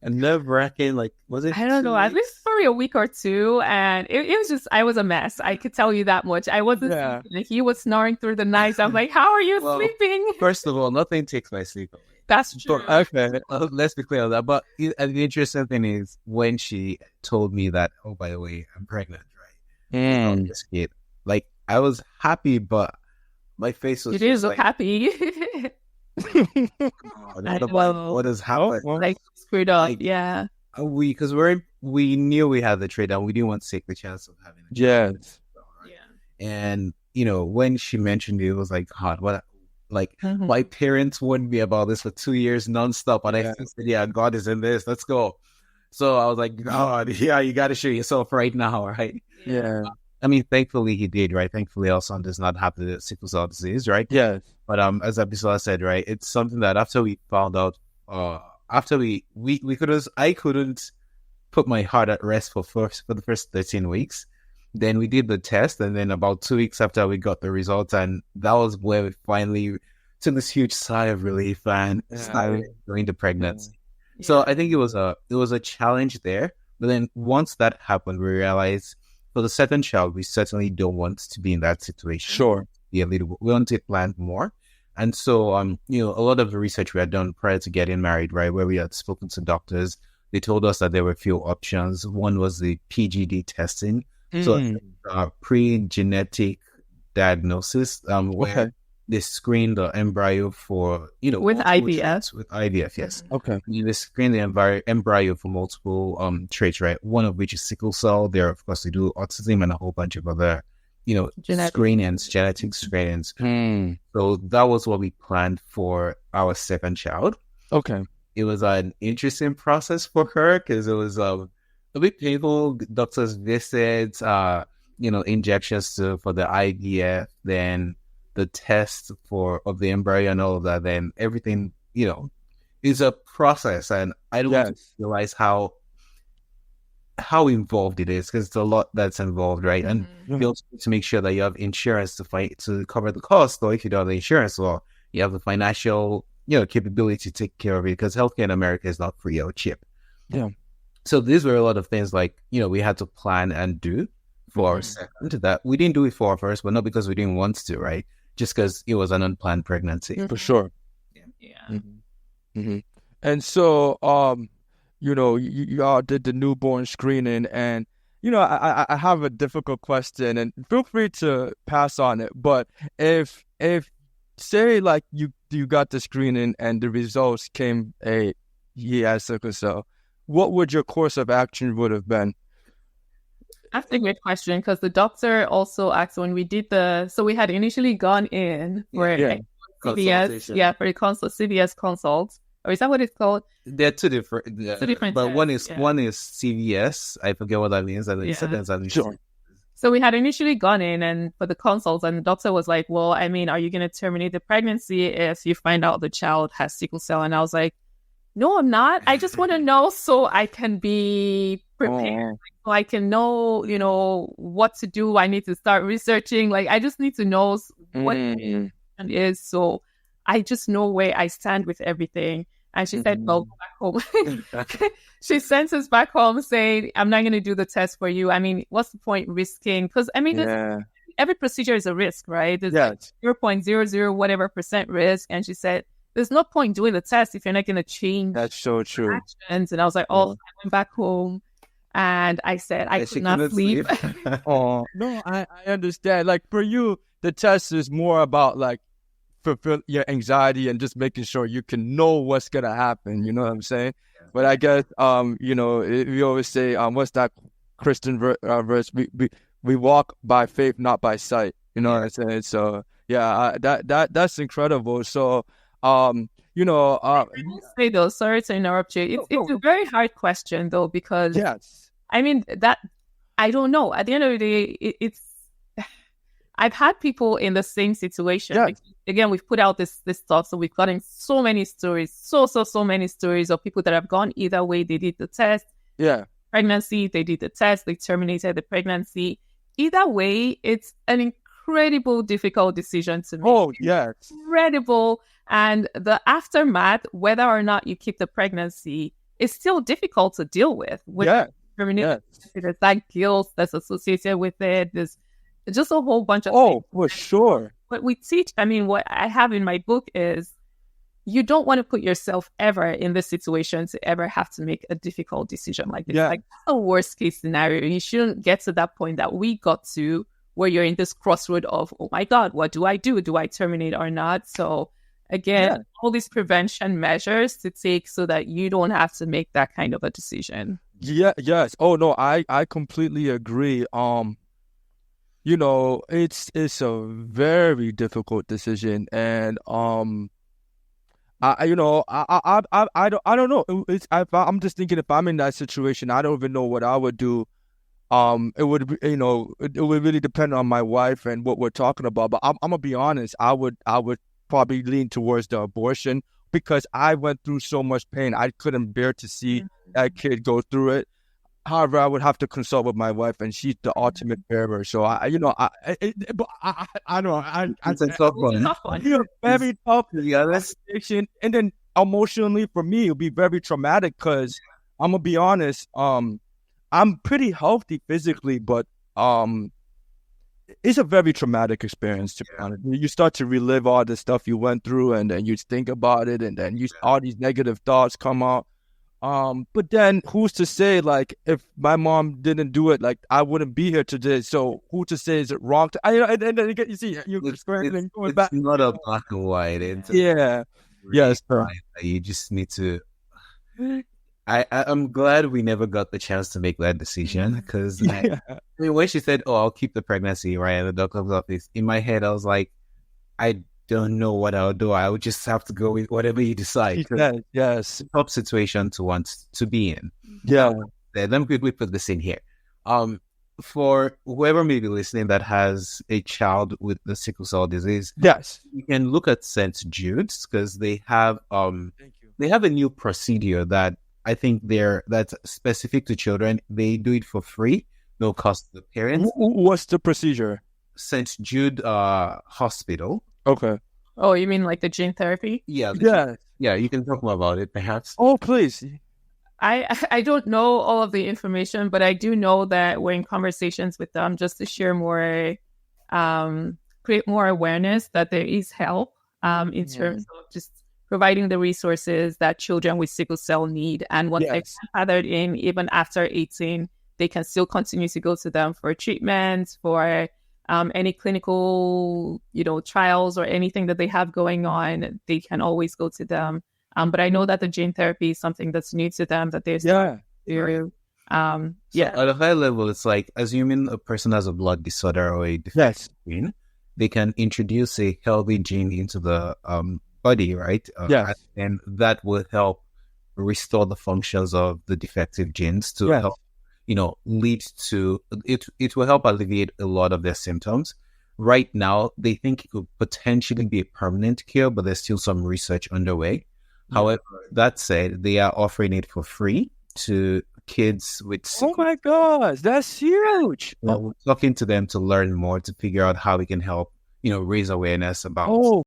And nerve-wracking, was it? I don't know, at least probably a week or two. And it was just, I was a mess. I could tell you that much. I wasn't sleeping. He was snoring through the night. I'm like, how are you sleeping? First of all, nothing takes my sleep away. That's true. But, okay, let's be clear on that. But the interesting thing is when she told me that, oh, by the way, I'm pregnant, right? This kid. I was happy, but my face was. It is happy. What has happened? Screwed up, yeah. Because we knew we had the trade and we didn't want to take the chance of having a child. Yeah. And when she mentioned it was like, God, what? My parents warned me about this for 2 years nonstop, and I said, God is in this. Let's go. So I was like, God, you got to show yourself right now, right? Yeah. I mean, thankfully he did, right? Thankfully our son does not have the sickle cell disease, right? Yes. But as Abisola said, right, it's something that after we found out, after I couldn't put my heart at rest for the first 13 weeks. Then we did the test, and then about 2 weeks after we got the results, and that was where we finally took this huge sigh of relief and started doing the pregnancy. Yeah. So I think it was a challenge there. But then once that happened, we realized for the second child, we certainly don't want to be in that situation. Sure. We want to plan more. And so, a lot of the research we had done prior to getting married, right, where we had spoken to doctors, they told us that there were a few options. One was the PGD testing. So, pre-genetic diagnosis, where they screen the embryo for, with IVF. Traits, with IVF, yes. Okay. They screen the embryo for multiple traits, right? One of which is sickle cell. There, of course, they do autism and a whole bunch of other, genetic screenings. So that was what we planned for our second child. Okay. It was an interesting process for her because it was a bit painful. Doctors' visits, injections for the IVF, then the test of the embryo and all of that, then everything, is a process. And I don't realize how involved it is because it's a lot that's involved, right? And you also need to make sure that you have insurance to cover the cost, or if you don't have the insurance, well, you have the financial, capability to take care of it because healthcare in America is not free or cheap. Yeah. So these were a lot of things we had to plan and do for our second. That we didn't do it for our first, but not because we didn't want to, right? Just because it was an unplanned pregnancy. For sure. Yeah. And so, you all did the newborn screening, and I have a difficult question, and feel free to pass on it. But if say you got the screening and the results came he has sickle cell, what would your course of action would have been? That's a great question because the doctor also asked when we did so we had initially gone in for CVS, for the CVS consult. Or is that what it's called? They're two different. But one is CVS. I forget what that means. Sure. So we had initially gone in and for the consults, and the doctor was like, "Well, I mean, are you going to terminate the pregnancy if you find out the child has sickle cell?" And I was like, "No, I'm not. I just want to know so I can be prepared, so I can know, what to do. I need to start researching. I just need to know what it is, so I just know where I stand with everything." And she said, "Well, go back home." She sent us back home saying, "I'm not going to do the test for you. I mean, what's the point risking? Because I mean, every procedure is a risk, right? There's 0.00 whatever % risk." And she said, "There's no point doing the test if you're not going to change." That's so true. Actions. And I was like, I went back home. And I said I could not sleep. Oh, no, I understand. Like for you, the test is more about like fulfill your anxiety and just making sure you can know what's gonna happen. You know what I'm saying? But I guess we always say what's that Christian verse? We walk by faith, not by sight. You know what I'm saying? So yeah, that's incredible. So I will say though, sorry to interrupt you. It's a very hard question though, because I mean that I don't know. At the end of the day, it's I've had people in the same situation. Yeah. Like, again, we've put out this stuff, so we've gotten so many stories, so many stories of people that have gone either way. They did the test, pregnancy, they did the test, they terminated the pregnancy. Either way, it's an incredible, difficult decision to make. Oh, yeah. Incredible. And the aftermath, whether or not you keep the pregnancy, is still difficult to deal with. There's that guilt that's associated with it. There's just a whole bunch of things. Oh, for sure. What we teach, I mean, what I have in my book is you don't want to put yourself ever in this situation to ever have to make a difficult decision like this. Like a worst case scenario. You shouldn't get to that point that we got to where you're in this crossroad of, oh my God, what do I do? Do I terminate or not? So again, all these prevention measures to take so that you don't have to make that kind of a decision. Yes. Oh no, I completely agree. It's a very difficult decision, and I don't know. I'm just thinking if I'm in that situation, I don't even know what I would do. It would really depend on my wife and what we're talking about. But I'm gonna be honest. I would probably lean towards the abortion because I went through so much pain. I couldn't bear to see that kid go through it. However, I would have to consult with my wife, and she's the ultimate bearer. So I know it's a tough one. Very tough, to be honest. And then emotionally, for me, it'll be very traumatic because I'm gonna be honest. I'm pretty healthy physically, but it's a very traumatic experience. To be honest, you start to relive all the stuff you went through, and then you think about it, and then all these negative thoughts come out. But then who's to say, like, if my mom didn't do it, like, I wouldn't be here today. So who to say is it wrong? And then you see, you're scrambling going back. It's not a black and white. Yes, you just need to. I'm glad we never got the chance to make that decision because I mean, when she said, "Oh, I'll keep the pregnancy," right at the doctor's office, in my head, I was like, I don't know what I'll do. I would just have to go with whatever you decide. Yes. Top situation to want to be in. Yeah. Let me quickly put this in here. For whoever may be listening that has a child with the sickle cell disease, you can look at St. Jude's because they have a new procedure that I think that's specific to children. They do it for free, no cost to the parents. What's the procedure? St. Jude Hospital. Okay. Oh, you mean like the gene therapy? Yeah. You can talk more about it, perhaps. Oh, please. I don't know all of the information, but I do know that we're in conversations with them just to share more, create more awareness that there is help in terms of just providing the resources that children with sickle cell need. And once they've gathered in, even after 18, they can still continue to go to them for treatment, for any clinical, trials or anything that they have going on. They can always go to them. But I know that the gene therapy is something that's new to them, that there's So at a high level, it's like assuming a person has a blood disorder or a defective gene, they can introduce a healthy gene into the body, right? And that will help restore the functions of the defective genes to help, lead to it. It will help alleviate a lot of their symptoms. Right now, they think it could potentially be a permanent cure, but there's still some research underway. However, that said, they are offering it for free to kids with sickle. Oh my gosh, that's huge! We're talking to them to learn more, to figure out how we can help, raise awareness about.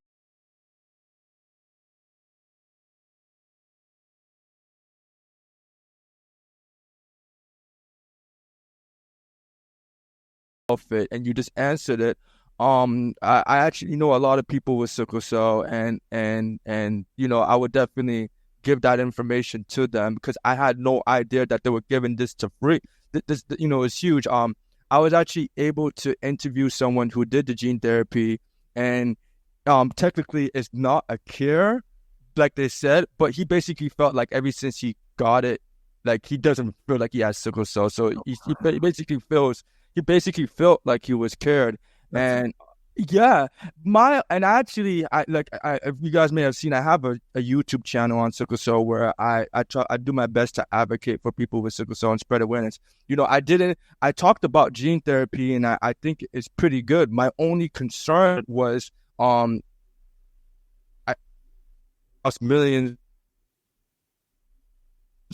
It, and you just answered it. I actually know a lot of people with sickle cell, and I would definitely give that information to them because I had no idea that they were giving this to free. This is huge. I was actually able to interview someone who did the gene therapy, and technically it's not a cure like they said, but he basically felt like ever since he got it, like he doesn't feel like he has sickle cell. So he basically felt like he was cured. And yeah, if you guys may have seen, I have a YouTube channel on sickle cell where I do my best to advocate for people with sickle cell and spread awareness. I talked about gene therapy, and I think it's pretty good. My only concern was millions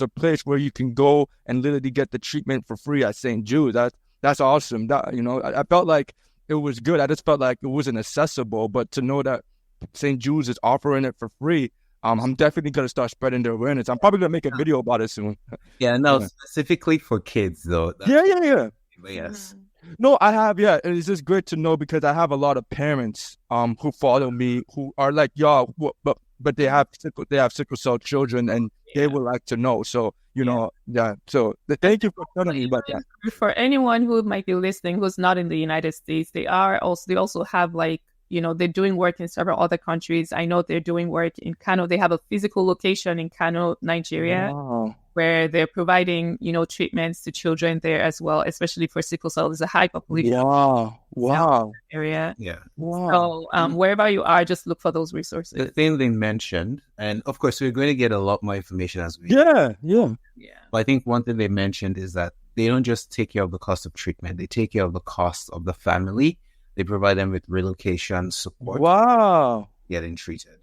a place where you can go and literally get the treatment for free at St. Jude. That's awesome. I felt like it was good. I just felt like it wasn't accessible, but to know that St. Jude's is offering it for free, I'm definitely going to start spreading the awareness. I'm probably going to make a video about it soon. Yeah, no, specifically for kids though. Yeah. Yes. No, I have, yeah. It's just great to know because I have a lot of parents who follow me who are like, y'all, but they have sickle cell children, and they would like to know. So, So thank you for telling me about that. For anyone who might be listening who's not in the United States, they also have they're doing work in several other countries. I know they're doing work in Kano. They have a physical location in Kano, Nigeria, where they're providing, treatments to children there as well, especially for sickle cell. There's a high population. Wow. Area. Yeah. Wow. So wherever you are, just look for those resources. The thing they mentioned, and of course, we're going to get a lot more information as we Yeah. But I think one thing they mentioned is that they don't just take care of the cost of treatment. They take care of the cost of the family. They provide them with relocation support. Wow. Getting treated.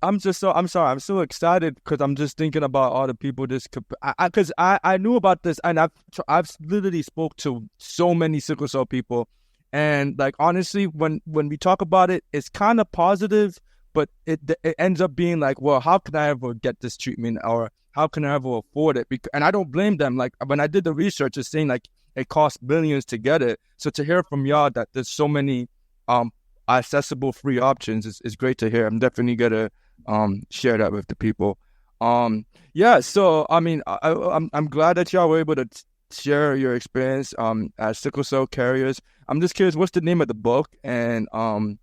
I'm so excited because I'm just thinking about all the people this could, because I knew about this, and I've literally spoke to so many sickle cell people, and like honestly, when we talk about it, it's kind of positive, but it ends up being like, well, how can I ever get this treatment, or how can I ever afford it? And I don't blame them. Like when I did the research, it's saying like it costs millions to get it. So to hear from y'all that there's so many accessible free options is great to hear. I'm definitely gonna share that with the people. So I mean, I'm glad that y'all were able to share your experience as sickle cell carriers. I'm just curious, what's the name of the book, and when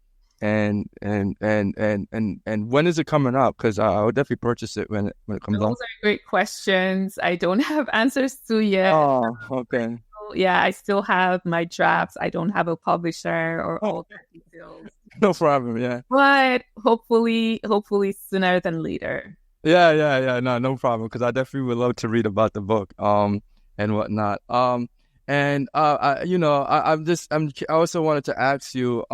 is it coming out? Because I would definitely purchase it when it comes out. Those are great questions. I don't have answers to yet. Oh, okay. Yeah, I still have my drafts. I don't have a publisher or all the details. No problem, yeah. But hopefully sooner than later. Yeah. No problem. Because I definitely would love to read about the book, and whatnot. I also wanted to ask you,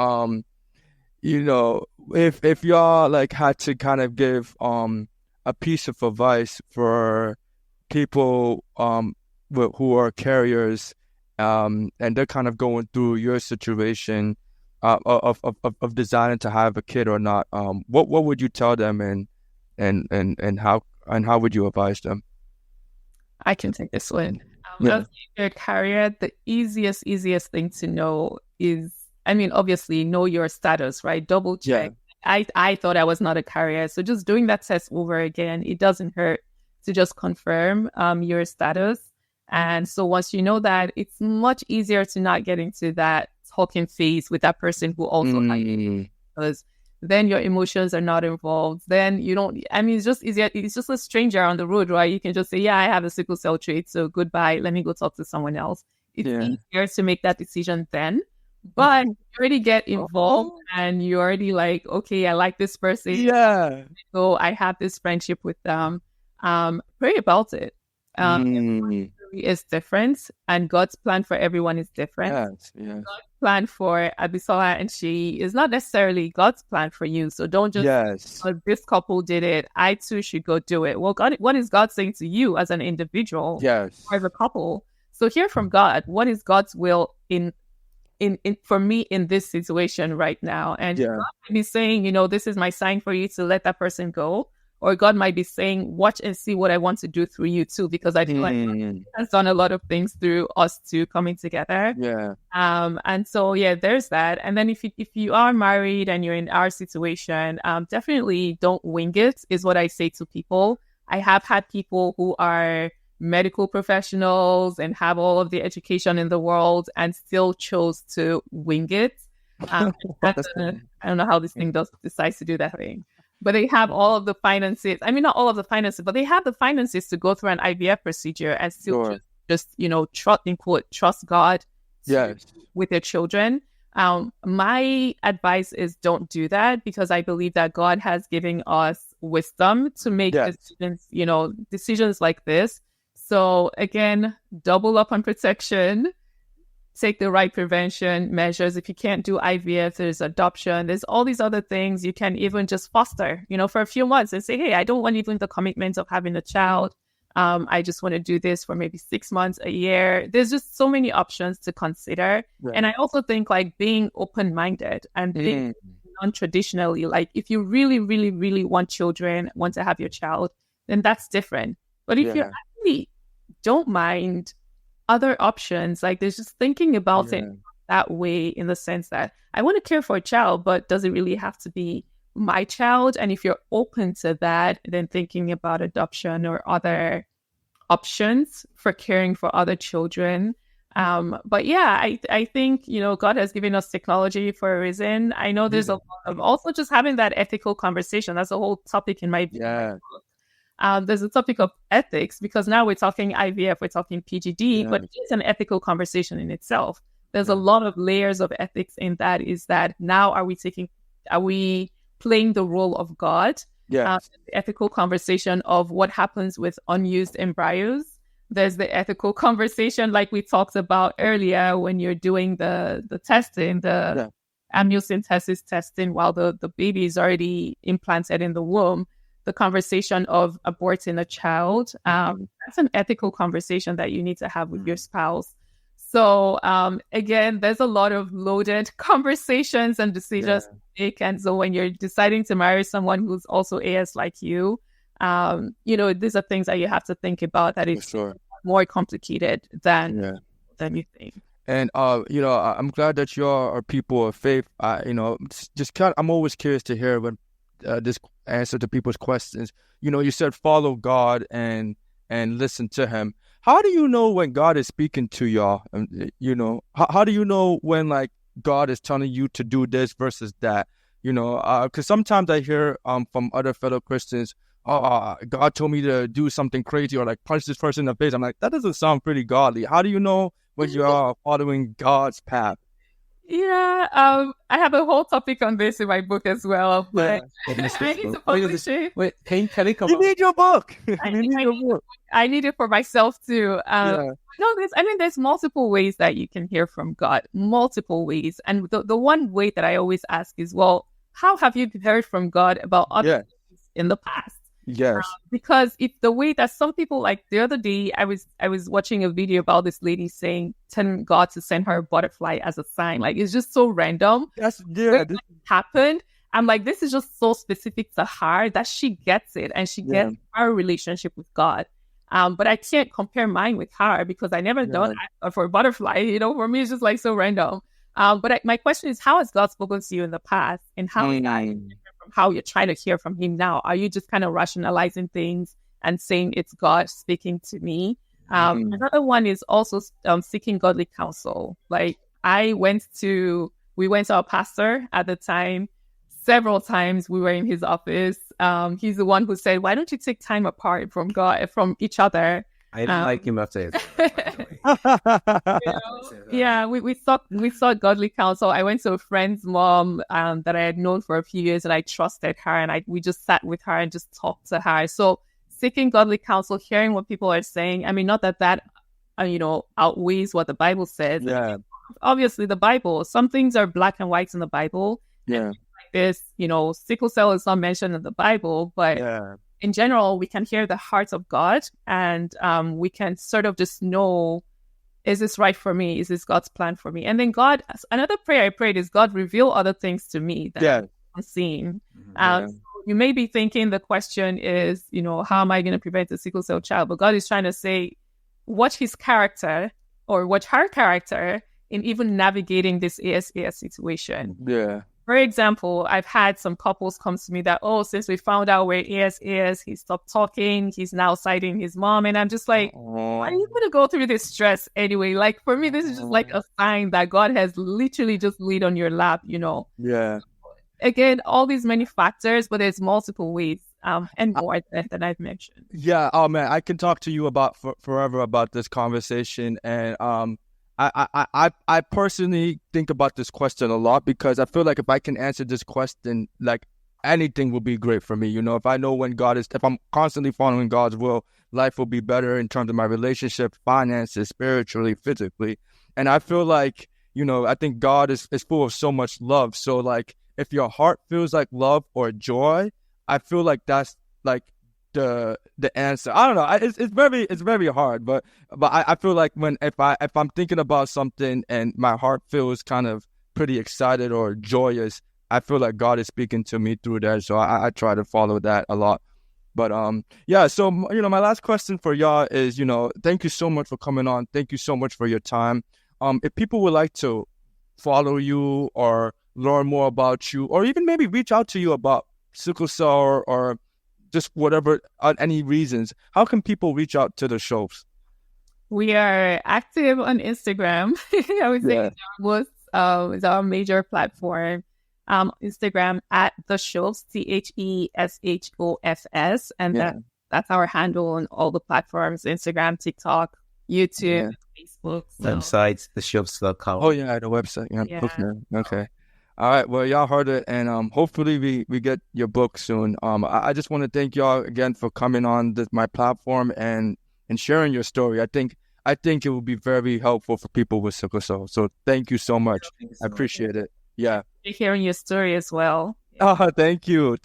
if y'all like had to kind of give a piece of advice for people who are carriers, and they're kind of going through your situation of deciding to have a kid or not, what would you tell them, and how would you advise them? I can take this one. As a carrier, the easiest thing to know is, obviously know your status, right? Double check. Yeah. I thought I was not a carrier, so just doing that test over again, it doesn't hurt to just confirm your status. And so once you know that, it's much easier to not get into that talking phase with that person who also had it, because then your emotions are not involved. Then you don't, it's just easier. It's just a stranger on the road, right? You can just say, yeah, I have a sickle cell trait, so goodbye. Let me go talk to someone else. It's easier to make that decision then. But you already get involved and you're already like, okay, I like this person. Yeah. So I have this friendship with them. Pray about it. Is different, and God's plan for everyone is different. Yes. God's plan for Abisola and she is not necessarily God's plan for you. So don't just, this couple did it, I too should go do it. Well, God, what is God saying to you as an individual? Yes. Or as a couple? So hear from God. What is God's will in for me in this situation right now? And God may be saying, this is my sign for you to let that person go. or God might be saying, watch and see what I want to do through you too, because I feel like God has done a lot of things through us two coming together. Yeah. And so, yeah, there's that. And then if you are married and you're in our situation, definitely don't wing it, is what I say to people. I have had people who are medical professionals and have all of the education in the world and still chose to wing it. I don't know how this thing decides to do that thing, but they have all of the finances. I mean, not all of the finances, but they have the finances to go through an IVF procedure and still just trust God with their children. My advice is don't do that, because I believe that God has given us wisdom to make decisions like this. So again, double up on protection, take the right prevention measures. If you can't do IVF, there's adoption. There's all these other things. You can even just foster, for a few months and say, hey, I don't want even the commitment of having a child. I just want to do this for maybe 6 months, a year. There's just so many options to consider. Right. And I also think like being open-minded and being non-traditionally, like if you really, really, really want children, want to have your child, then that's different. But if you actually don't mind other options, like there's just thinking about it that way, in the sense that I want to care for a child, but does it really have to be my child? And if you're open to that, then thinking about adoption or other options for caring for other children. But yeah, I think, God has given us technology for a reason. I know there's a lot of also just having that ethical conversation. That's a whole topic in my book. There's a topic of ethics, because now we're talking IVF, we're talking PGD, but it's an ethical conversation in itself. There's a lot of layers of ethics in that. Is that now are we playing the role of God? The ethical conversation of what happens with unused embryos. There's the ethical conversation, like we talked about earlier, when you're doing the testing, the amniocentesis testing while the baby is already implanted in the womb. The conversation of aborting a child. That's an ethical conversation that you need to have with your spouse. So again, there's a lot of loaded conversations and decisions to make. And so when you're deciding to marry someone who's also AS like you, these are things that you have to think about, that is more complicated than you think. And I'm glad that you are people of faith. I'm always curious to hear when this answer to people's questions. You said follow God and listen to Him. How do you know when God is speaking to y'all? How do you know when like God is telling you to do this versus that? Because sometimes I hear from other fellow Christians, God told me to do something crazy, or like punch this person in the face. I'm like, that doesn't sound pretty godly. How do you know when you are following God's path? Yeah, I have a whole topic on this in my book as well. But I need to publish it. Wait, can you come You need your book. I need it for myself too. There's multiple ways that you can hear from God. Multiple ways. And the one way that I always ask is, well, how have you heard from God about other things in the past? Yes. Because if the way that some people, like the other day, I was watching a video about this lady telling God to send her a butterfly as a sign. Like, it's just so random. This happened. I'm like, this is just so specific to her that she gets it, and she gets her relationship with God. But I can't compare mine with her, because I never done for a butterfly. For me, it's just like so random. But my question is, how has God spoken to you in the past, and how you're trying to hear from Him now? Are you just kind of rationalizing things and saying it's God speaking to me? Another one is also seeking godly counsel. Like we went to our pastor at the time. Several times we were in his office. He's the one who said, "Why don't you take time apart from God, from each other?" I didn't like him after it. We sought godly counsel. I went to a friend's mom that I had known for a few years, and I trusted her, and we just sat with her and just talked to her. So seeking godly counsel, hearing what people are saying. I mean, not that outweighs what the Bible says. Yeah. Obviously, the Bible, some things are black and white in the Bible. Yeah. Like this, sickle cell is not mentioned in the Bible, but in general, we can hear the heart of God, and we can sort of just know, is this right for me? Is this God's plan for me? And then another prayer I prayed is, God, reveal other things to me that I'm seeing. you may be thinking the question is, how am I going to prevent a sickle cell child? But God is trying to say, watch his character or watch her character in even navigating this ASAS situation. Yeah. For example, I've had some couples come to me that, since we found out where ASAS, he stopped talking. He's now citing his mom. And I'm just like, why are you going to go through this stress anyway? Like, for me, this is just like a sign that God has literally just laid on your lap, Yeah. Again, all these many factors, but there's multiple ways and more that I've mentioned. Yeah. Oh, man, I can talk to you about forever about this conversation. And I personally think about this question a lot, because I feel like if I can answer this question, like anything will be great for me. If I know if I'm constantly following God's will, life will be better in terms of my relationship, finances, spiritually, physically. And I feel like, I think God is full of so much love. So like, if your heart feels like love or joy, I feel like that's like the answer. I don't know. It's very hard, but I feel like if I'm thinking about something and my heart feels kind of pretty excited or joyous, I feel like God is speaking to me through that. So I try to follow that a lot. But yeah. So my last question for y'all is, thank you so much for coming on. Thank you so much for your time. If people would like to follow you or learn more about you, or even maybe reach out to you about sickle cell or just whatever, any reasons, how can people reach out to the Shofs? We are active on Instagram. I would say is our major platform. Instagram at the Shofs, TheShofs, and that's our handle on all the platforms: Instagram, TikTok, YouTube, Facebook. Websites, theshofs.com. Oh yeah, the website. Yeah. Okay. All right. Well, y'all heard it, and hopefully we get your book soon. I just want to thank y'all again for coming on my platform and sharing your story. I think it will be very helpful for people with sickle cell. So thank you so much. I appreciate it. Yeah. Hearing your story as well. Oh, thank you.